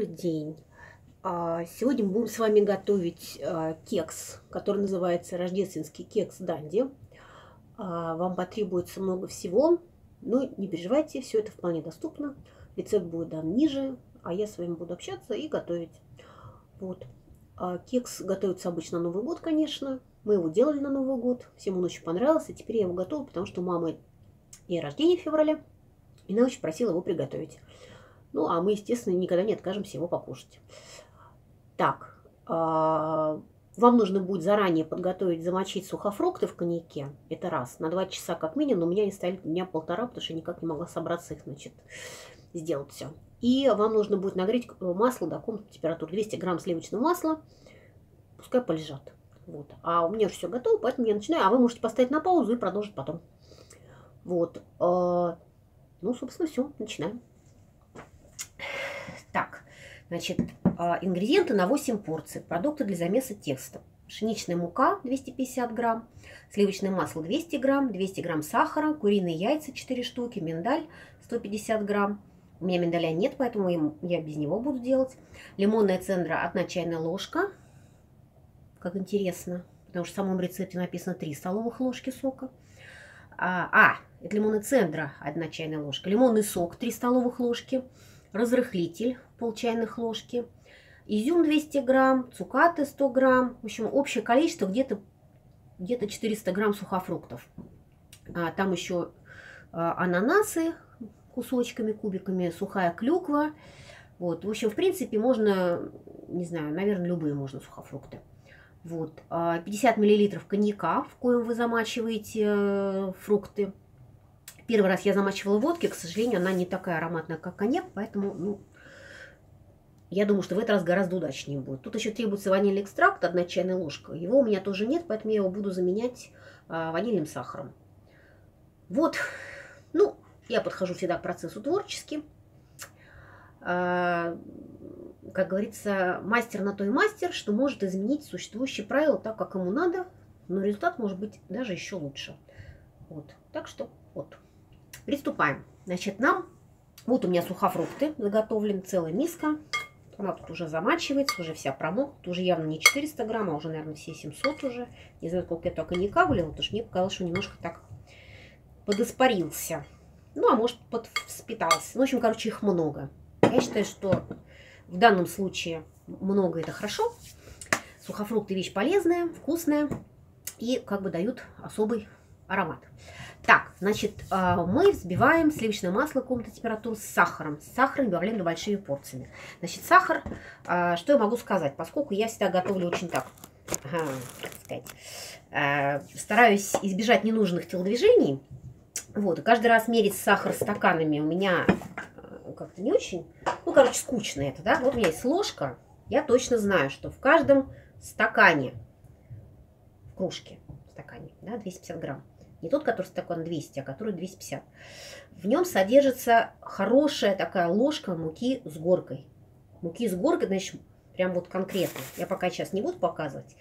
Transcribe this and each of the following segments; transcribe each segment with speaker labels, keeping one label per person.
Speaker 1: Добрый день. Сегодня мы будем с вами готовить кекс, который называется рождественский кекс Данди. Вам потребуется много всего, но не переживайте, все это вполне доступно. Рецепт будет дан ниже, а я с вами буду общаться и готовить. Вот. Кекс готовится обычно на Новый год, конечно. Мы его делали на Новый год, всем он очень понравился. Теперь я его готовлю, потому что у мамы день рождения в феврале, и она очень просила его приготовить. Ну, а мы, естественно, никогда не откажемся его покушать. Так, вам нужно будет заранее подготовить, замочить сухофрукты в коньяке. Это раз. На 2 часа как минимум, но у меня они стояли дня полтора, потому что я никак не могла собраться их, значит, сделать все. И вам нужно будет нагреть масло до комнатной температуры. 200 грамм сливочного масла, пускай полежат. Вот. А у меня уже все готово, поэтому я начинаю. А вы можете поставить на паузу и продолжить потом. Вот. Ну, собственно, все, начинаем. Так, значит, ингредиенты на 8 порций. Продукты для замеса теста. Пшеничная мука 250 грамм, сливочное масло 200 грамм, 200 грамм сахара, куриные яйца 4 штуки, миндаль 150 грамм. У меня миндаля нет, поэтому я без него буду делать. Лимонная цедра 1 чайная ложка. Как интересно, потому что в самом рецепте написано 3 столовых ложки сока. Это лимонная цедра 1 чайная ложка. Лимонный сок 3 столовых ложки. Разрыхлитель пол чайных ложки, изюм 200 грамм, цукаты 100 грамм. В общем, общее количество где-то 400 грамм сухофруктов. Там еще ананасы кусочками, кубиками, сухая клюква. Вот. В общем, в принципе, можно, не знаю, наверное, любые можно сухофрукты. Вот. 50 миллилитров коньяка, в коем вы замачиваете фрукты. Первый раз я замачивала в водке, к сожалению, она не такая ароматная, как коньяк, поэтому, ну, я думаю, что в этот раз гораздо удачнее будет. Тут еще требуется ванильный экстракт, 1 чайная ложка. Его у меня тоже нет, поэтому я его буду заменять ванильным сахаром. Вот, ну, я подхожу всегда к процессу творчески. Как говорится, мастер на то и мастер, что может изменить существующие правила так, как ему надо, но результат может быть даже еще лучше. Вот, так что вот. Приступаем. Значит, вот у меня сухофрукты заготовлены, целая миска. Она тут уже замачивается, уже вся промокнет. Уже явно не 400 грамм, а уже, наверное, все 700 уже. Не знаю, сколько я только коньяка вылила, потому что мне показалось, что немножко так подиспарился. Ну, а может, подвспитался. Ну, в общем, короче, их много. Я считаю, что в данном случае много — это хорошо. Сухофрукты — вещь полезная, вкусная и как бы дают особый аромат. Так, значит, мы взбиваем сливочное масло комнатной температуры с сахаром. Сахар добавляем большими порциями. Значит, сахар, что я могу сказать, поскольку я всегда готовлю очень так, как сказать, стараюсь избежать ненужных телодвижений. Вот, и каждый раз мерить сахар стаканами у меня как-то не очень, ну, короче, скучно это, да. Вот у меня есть ложка, я точно знаю, что в каждом стакане, в кружке, да, 250 грамм. Не тот, который стакан 200, а который 250. В нем содержится хорошая такая ложка муки с горкой. Муки с горкой, значит, прям вот конкретно. Я пока сейчас не буду показывать.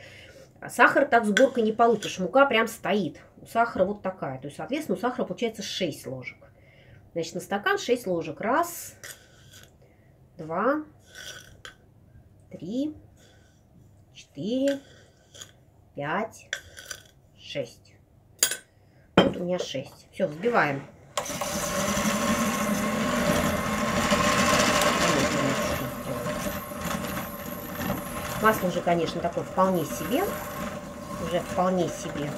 Speaker 1: Сахар так с горкой не получишь. Мука прям стоит. У сахара вот такая. То есть, соответственно, у сахара получается 6 ложек. Значит, на стакан 6 ложек. 1, 2, 3, 4, 5, 6. Вот у меня 6. Все, взбиваем. Масло уже, конечно, такое вполне себе. Уже вполне себе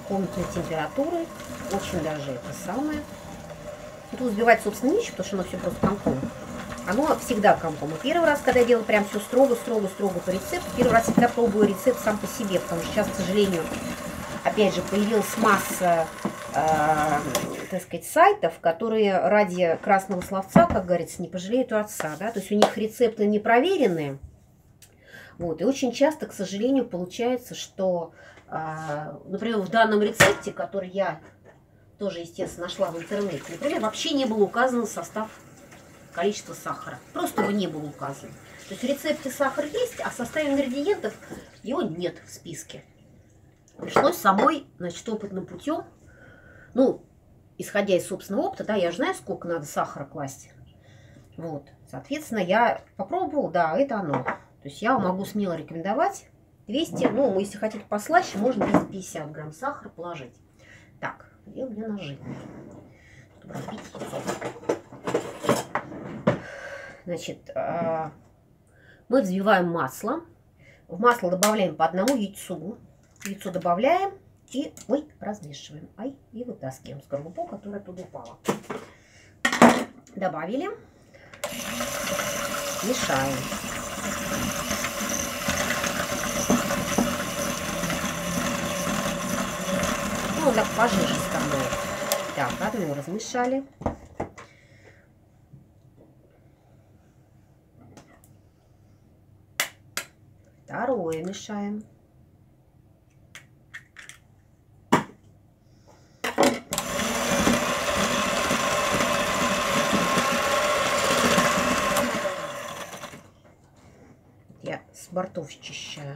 Speaker 1: комнатной температуры. Очень даже это самое. Тут взбивать, собственно, нечего, потому что оно все просто комком. Оно всегда комком. И первый раз, когда я делаю прям все строго по рецепту, первый раз всегда пробую рецепт сам по себе, потому что сейчас, к сожалению, опять же, появилась масса, так сказать, сайтов, которые ради красного словца, как говорится, не пожалеют у отца, да, то есть у них рецепты не проверенные. Вот, и очень часто, к сожалению, получается, что, например, в данном рецепте, который я тоже, естественно, нашла в интернете, например, вообще не был указан состав, количество сахара. Просто его не было указано. То есть в рецепте сахар есть, а в составе ингредиентов его нет в списке. Пришлось самой, значит, опытным путем, ну, исходя из собственного опыта, да, я же знаю, сколько надо сахара класть Вот, соответственно, я попробовала, да, это оно. То есть я могу смело рекомендовать 200, ну, если хотите послаще, можно 250 грамм сахара положить. Так, где у меня ножи? Чтобы разбить яйцо. Значит, мы взбиваем масло. В масло добавляем по одному яйцу. Яйцо добавляем и размешиваем. И вытаскиваем скорлупу, которая туда упала. Добавили. Мешаем. Ну, так пожиже становится. Так, одну размешали. Второе мешаем. Я с бортов счищаю.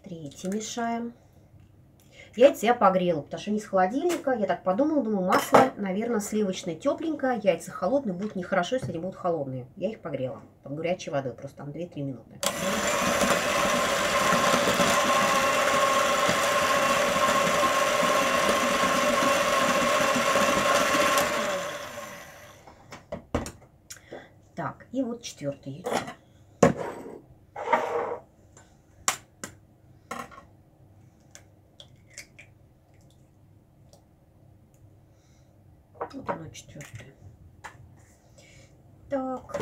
Speaker 1: Третье мешаем. Яйца я погрела, потому что они из холодильника. Я так подумала, думаю, масло, наверное, сливочное, тепленькое. Яйца холодные, будет нехорошо, если они будут холодные. Я их погрела. Там горячей водой, просто там 2-3 минуты. Так, и вот четвертое яйцо. Вот оно, четвертое. Так.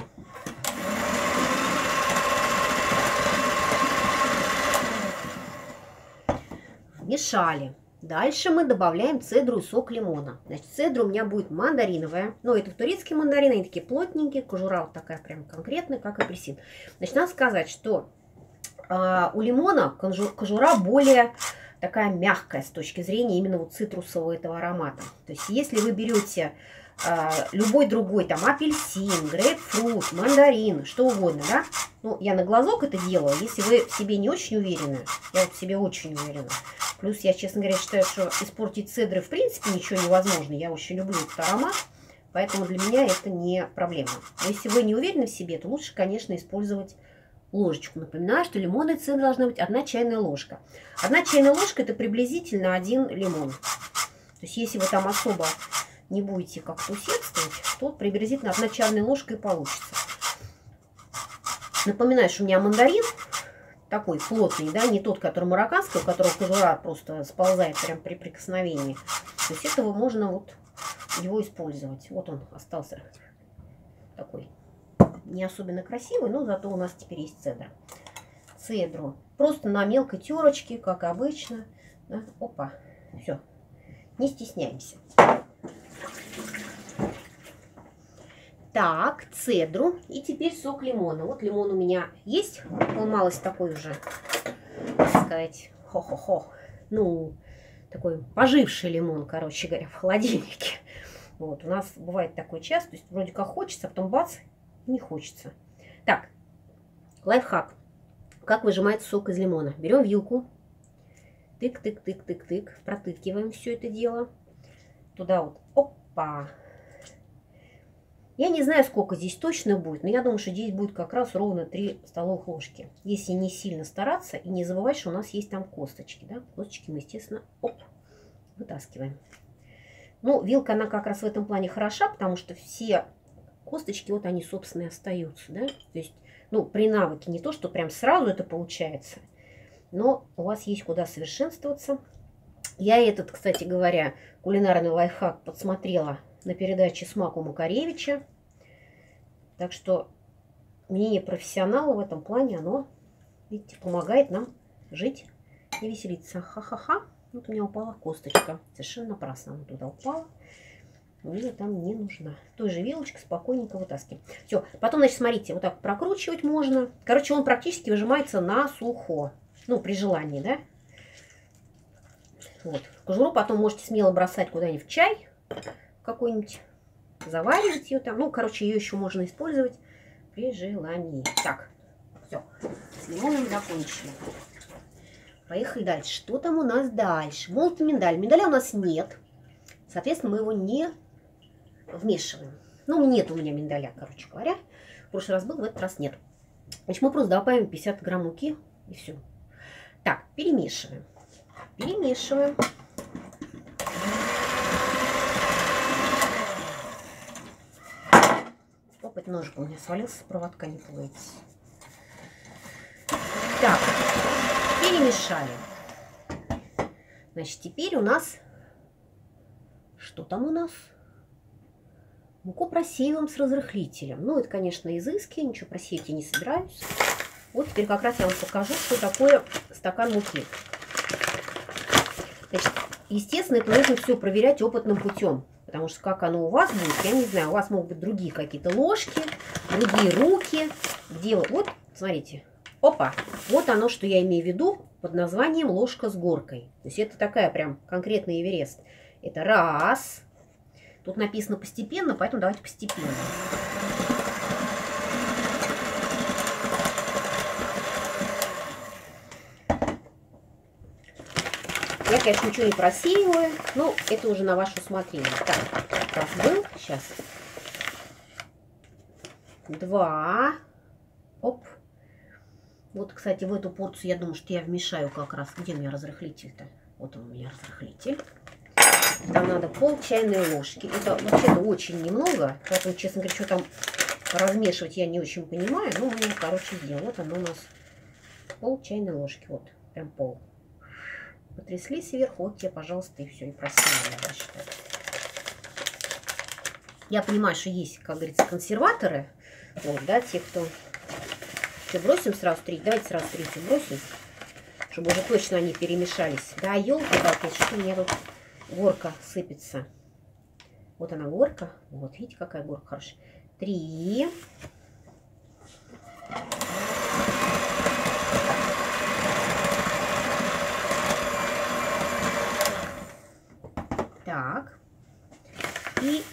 Speaker 1: Вмешали. Дальше мы добавляем цедру и сок лимона. Значит, цедра у меня будет мандариновая. Но это турецкие мандарины, они такие плотненькие. Кожура вот такая прям конкретная, как апельсин. Значит, надо сказать, что у лимона кожура более такая мягкая с точки зрения именно вот цитрусового этого аромата. То есть, если вы берете любой другой, там, апельсин, грейпфрут, мандарин, что угодно, да? Ну, я на глазок это делаю, если вы в себе не очень уверены, я вот в себе очень уверена. Плюс я, честно говоря, считаю, что испортить цедры в принципе ничего невозможно. Я очень люблю этот аромат, поэтому для меня это не проблема. Но если вы не уверены в себе, то лучше, конечно, использовать ложечку. Напоминаю, что лимонной цедры должна быть 1 чайная ложка. 1 чайная ложка — это приблизительно 1 лимон. То есть, если вы там особо не будете как-то усердствовать, то приблизительно 1 чайная ложка и получится. Напоминаю, что у меня мандарин такой плотный, да, не тот, который марокканский, у которого кожура просто сползает прям при прикосновении. То есть этого можно вот его использовать. Вот он остался такой не особенно красивый, но зато у нас теперь есть цедра. Цедру просто на мелкой терочке, как обычно. Да? Опа, все, не стесняемся. Так, цедру и теперь сок лимона. Вот лимон у меня есть, он малость такой уже, так сказать, хо-хо-хо. Ну, такой поживший лимон, короче говоря, в холодильнике. Вот, у нас бывает такой час, то есть вроде как хочется, а потом бац, не хочется. Так, лайфхак. Как выжимается сок из лимона? Берем вилку, тык-тык-тык-тык-тык, протыкиваем все это дело. Туда вот, опа. Я не знаю, сколько здесь точно будет, но я думаю, что здесь будет как раз ровно 3 столовых ложки. Если не сильно стараться и не забывать, что у нас есть там косточки. Да? Косточки мы, естественно, вытаскиваем. Ну, вилка, она как раз в этом плане хороша, потому что все косточки, вот они, собственно, и остаются. Да? То есть, ну, при навыке не то, что прям сразу это получается, но у вас есть куда совершенствоваться. Я этот, кстати говоря, кулинарный лайфхак подсмотрела на передаче «Смак» у Макаревича. Так что мнение профессионала в этом плане, оно, видите, помогает нам жить и веселиться. Ха-ха-ха. Вот у меня упала косточка. Совершенно напрасно она туда упала. Мне там не нужна. Той же вилочкой спокойненько вытаскиваем. Все. Потом, значит, смотрите, вот так прокручивать можно. Короче, он практически выжимается на сухо. Ну, при желании, да? Вот. Кожуру потом можете смело бросать куда-нибудь в чай какой-нибудь, заваривать ее там. Ну, короче, ее еще можно использовать при желании. Так, все, с лимоном закончили. Поехали дальше. Что там у нас дальше? Молотый миндаль. Миндаля у нас нет. Соответственно, мы его не вмешиваем. Ну, нет у меня миндаля, короче говоря. В прошлый раз был, в этот раз нет. Значит, мы просто добавим 50 грамм муки и все. Так, перемешиваем. Перемешиваем. Опять ножик у меня свалился с проводка, не плывется. Так, перемешали. Значит, теперь у нас... Что там у нас? Муку просеиваем с разрыхлителем. Ну, это, конечно, изыски, ничего просеивать я не собираюсь. Вот теперь как раз я вам покажу, что такое стакан муки. Значит, естественно, это нужно все проверять опытным путем. Потому что как оно у вас будет, я не знаю. У вас могут быть другие какие-то ложки, другие руки. Где вот, смотрите. Опа! Вот оно, что я имею в виду под названием ложка с горкой. То есть это такая прям конкретный Эверест. Это раз. Тут написано постепенно, поэтому давайте постепенно. Я, конечно, ничего не просеиваю, но это уже на ваше усмотрение. Так, раз был, сейчас. Два. Оп. Вот, кстати, в эту порцию, я думаю, что я вмешаю как раз. Где у меня разрыхлитель-то? Вот он у меня разрыхлитель. Там надо пол чайной ложки. Это вообще-то очень немного. Поэтому, честно говоря, что там размешивать я не очень понимаю. Но мы, короче, сделаем. Вот оно у нас пол чайной ложки. Вот, прям пол. Потрясли сверху. Вот тебе, пожалуйста, и все. И просеяли дальше. Я понимаю, что есть, как говорится, консерваторы. Вот, да, те, кто... Что, бросим сразу треть? Давайте сразу третью бросим. Чтобы уже точно они перемешались. Да, елки-палки, что у меня тут... Горка сыпется. Вот она горка. Вот, видите, какая горка хорошая. 3. Так. И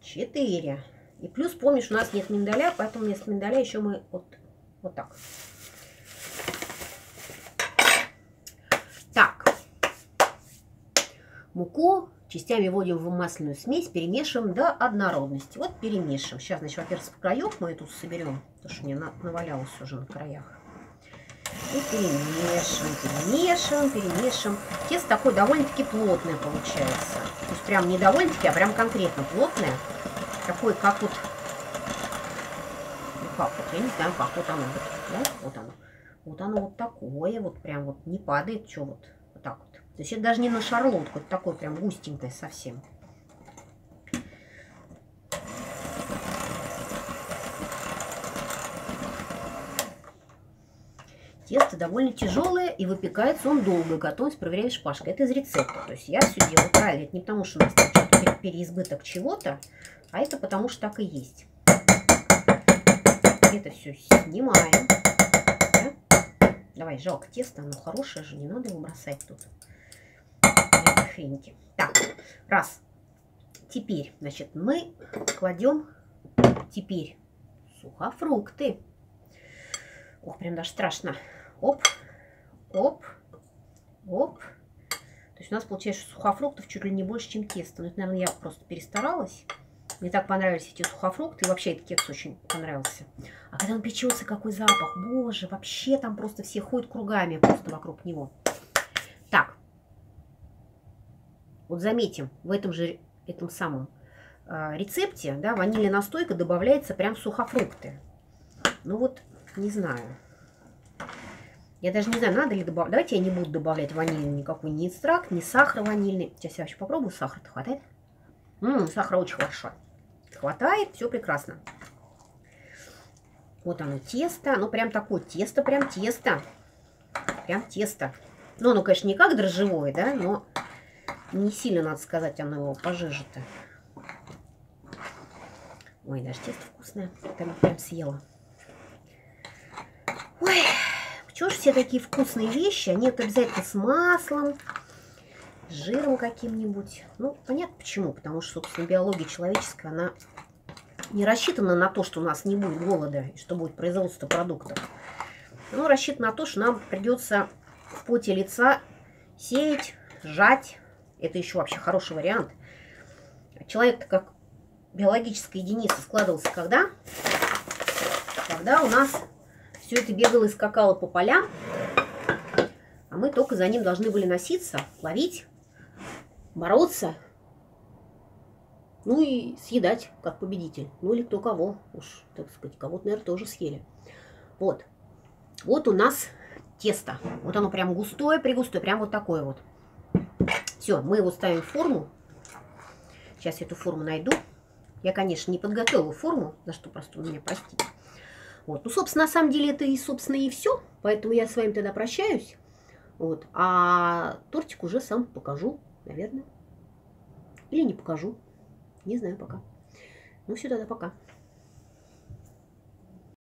Speaker 1: 4. И плюс, помнишь, у нас нет миндаля, поэтому вместо миндаля еще мы вот так. Так, муку частями вводим в масляную смесь, перемешиваем до однородности. Вот перемешиваем. Сейчас, значит, во-первых, с краев мы эту соберем, потому что мне навалялось уже на краях. И перемешиваем, перемешиваем, перемешиваем. Тесто такое довольно-таки плотное получается. То есть прям не довольно-таки, а прям конкретно плотное. Такое, как вот, ну как вот, я не знаю, как вот оно. Да? Вот оно. Вот оно вот такое, вот прям вот не падает, что вот так вот. То есть это даже не на шарлотку, это такое прям густенькое совсем. Тесто довольно тяжелое и выпекается он долго. Готовность проверяем шпажкой. Это из рецепта. То есть я все делаю правильно. Это не потому, что у нас там что-то переизбыток чего-то, а это потому, что так и есть. Это все снимаем. Давай, жалко тесто, оно хорошее же, не надо его бросать тут. Хреньки. Так, раз. Теперь, значит, мы кладем теперь сухофрукты. Ох, прям даже страшно. Оп, оп, оп. То есть у нас получается, что сухофруктов чуть ли не больше, чем теста. Ну, это, наверное, я просто перестаралась. Мне так понравились эти сухофрукты. И вообще этот кекс очень понравился. А когда он печется, какой запах. Боже, вообще там просто все ходят кругами просто вокруг него. Так. Вот заметим, в этом же самом рецепте, да, ванильная настойка добавляется прям в сухофрукты. Ну вот, не знаю. Я даже не знаю, надо ли добавлять. Давайте я не буду добавлять ванильный никакой ни экстракт, ни сахар ванильный. Сейчас я вообще попробую. Сахар-то хватает? Сахара очень хорошо. Хватает, все прекрасно. Вот оно, тесто. Ну, прям такое тесто, прям тесто. Прям тесто. Ну, оно, конечно, не как дрожжевое, да, но не сильно, надо сказать, оно его пожиже-то. Ой, даже тесто вкусное. Там прям съела. Ой, чего ж все такие вкусные вещи? Они вот обязательно с маслом, с жиром каким-нибудь. Ну, понятно почему. Потому что, собственно, биология человеческая, она не рассчитана на то, что у нас не будет голода и что будет производство продуктов. Она рассчитана на то, что нам придется в поте лица сеять, сжать. Это еще вообще хороший вариант. Человек-то как биологическая единица складывался когда? Когда у нас все это бегало и скакало по полям, а мы только за ним должны были носиться, ловить, бороться, ну и съедать, как победитель. Ну или кто кого, уж, так сказать, кого-то, наверное, тоже съели. Вот. Вот у нас тесто. Вот оно прям густое, пригустое, прям вот такое вот. Все, мы его ставим в форму. Сейчас я эту форму найду. Я, конечно, не подготовила форму, за что просто меня простите. Вот. Ну, собственно, на самом деле это и, собственно, и все. Поэтому я с вами тогда прощаюсь. Вот. А тортик уже сам покажу, наверное. Или не покажу. Не знаю пока. Ну, все, тогда пока.